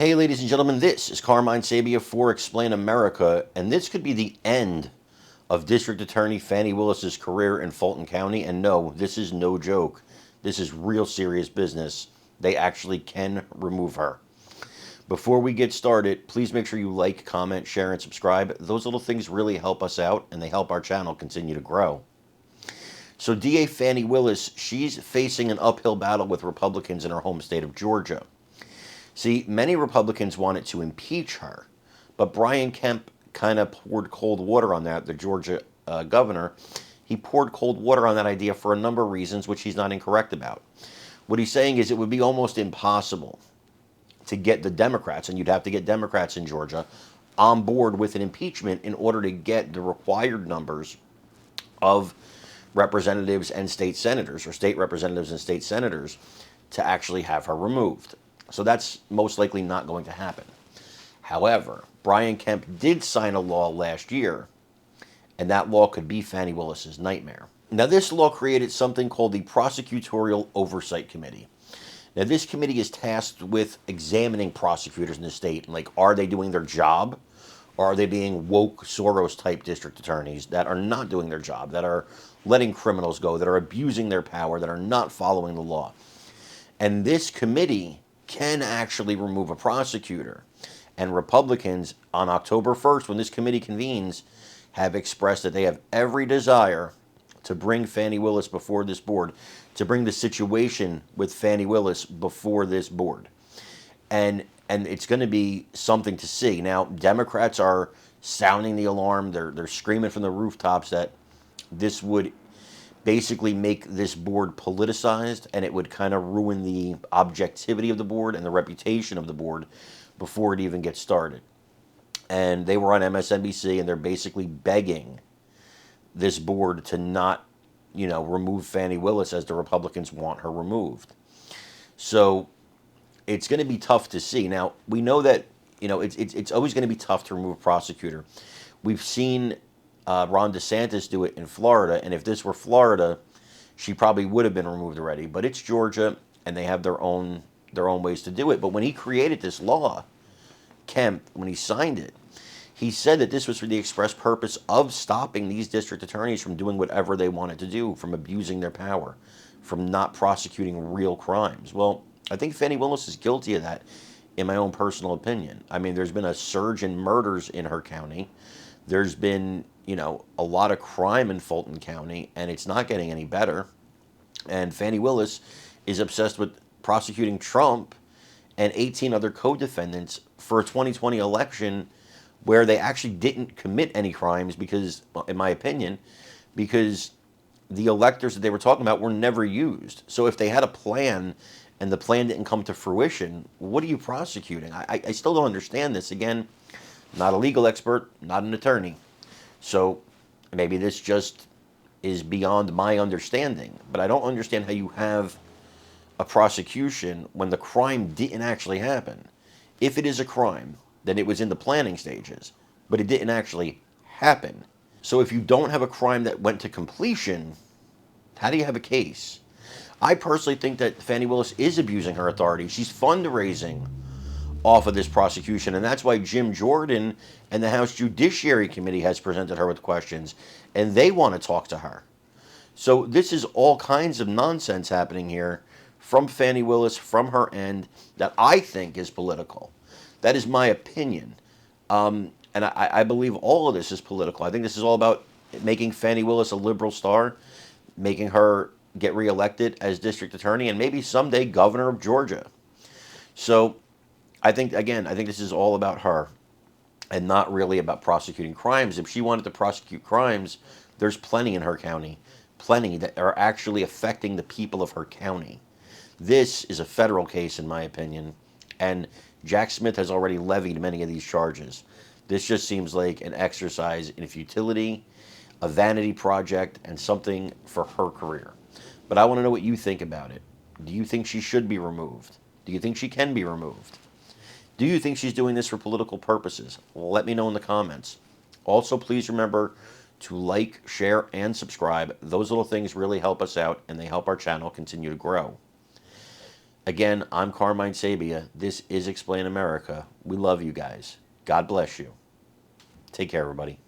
Hey, ladies and gentlemen, this is Carmine Sabia for Explain America, and this could be the end of District Attorney Fani Willis's career in Fulton County. And no, this is no joke. This is real serious business. They actually can remove her. Before we get started, please make sure you like, comment, share, and subscribe. Those little things really help us out, and they help our channel continue to grow. So DA Fani Willis, she's facing an uphill battle with Republicans in her home state of Georgia. See, many Republicans wanted to impeach her, but Brian Kemp kind of poured cold water on that, the Georgia governor. He poured cold water on that idea for a number of reasons, which he's not incorrect about. What he's saying is it would be almost impossible to get the Democrats, and you'd have to get Democrats in Georgia, on board with an impeachment in order to get the required numbers of representatives and state senators, or state representatives and state senators, to actually have her removed. So that's most likely not going to happen. However, Brian Kemp did sign a law last year, and that law could be Fani Willis's nightmare. Now, this law created something called the Prosecutorial Oversight Committee. Now, this committee is tasked with examining prosecutors in the state, and are they doing their job? Or are they being woke Soros-type district attorneys that are not doing their job, that are letting criminals go, that are abusing their power, that are not following the law? And this committee can actually remove a prosecutor. And Republicans, on October 1st, when this committee convenes, have expressed that they have every desire to bring Fani Willis before this board, to bring the situation with Fani Willis before this board. And it's going to be something to see. Now, Democrats are sounding the alarm. They're screaming from the rooftops that this would basically make this board politicized, and it would kind of ruin the objectivity of the board and the reputation of the board before it even gets started. And they were on MSNBC, and they're basically begging this board to not, remove Fani Willis as the Republicans want her removed. So it's going to be tough to see. Now, we know that, it's always going to be tough to remove a prosecutor. We've seen Ron DeSantis do it in Florida, and if this were Florida, she probably would have been removed already. But it's Georgia, and they have their own ways to do it. But when he created this law, Kemp, when he signed it, he said that this was for the express purpose of stopping these district attorneys from doing whatever they wanted to do, from abusing their power, from not prosecuting real crimes. Well, I think Fani Willis is guilty of that, in my own personal opinion. I mean, there's been a surge in murders in her county. There's been, a lot of crime in Fulton County, and it's not getting any better. And Fani Willis is obsessed with prosecuting Trump and 18 other co-defendants for a 2020 election where they actually didn't commit any crimes because, in my opinion, because the electors that they were talking about were never used. So if they had a plan and the plan didn't come to fruition, what are you prosecuting? I still don't understand this. Again, not a legal expert, not an attorney. So maybe this just is beyond my understanding. But I don't understand how you have a prosecution when the crime didn't actually happen. If it is a crime, then it was in the planning stages, but it didn't actually happen. So if you don't have a crime that went to completion, how do you have a case? I personally think that Fani Willis is abusing her authority. She's fundraising off of this prosecution, and that's why Jim Jordan and the House Judiciary Committee has presented her with questions, and they want to talk to her. So this is all kinds of nonsense happening here from Fani Willis, from her end, that I think is political. That is my opinion. And I believe all of this is political. I think this is all about making Fani Willis a liberal star, making her get reelected as district attorney, and maybe someday governor of Georgia. So I think this is all about her and not really about prosecuting crimes. If she wanted to prosecute crimes, there's plenty in her county, plenty that are actually affecting the people of her county. This is a federal case, in my opinion, and Jack Smith has already levied many of these charges. This just seems like an exercise in futility, a vanity project, and something for her career. But I want to know what you think about it. Do you think she should be removed? Do you think she can be removed? Do you think she's doing this for political purposes? Well, let me know in the comments. Also, please remember to like, share, and subscribe. Those little things really help us out, and they help our channel continue to grow. Again, I'm Carmine Sabia. This is Explain America. We love you guys. God bless you. Take care, everybody.